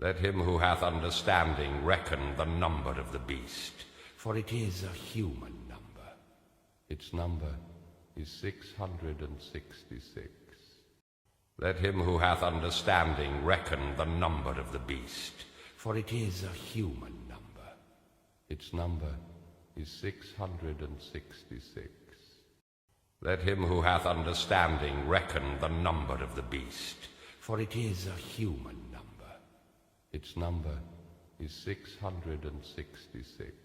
Let him who hath understanding reckon the number of the beast, for it is a human number. Its number is 666. Let him who hath understanding reckon the number of the beast, for it is a human number. Its number is 666. Let him who hath understanding reckon the number of the beast, for it is a human number. Its number is 666.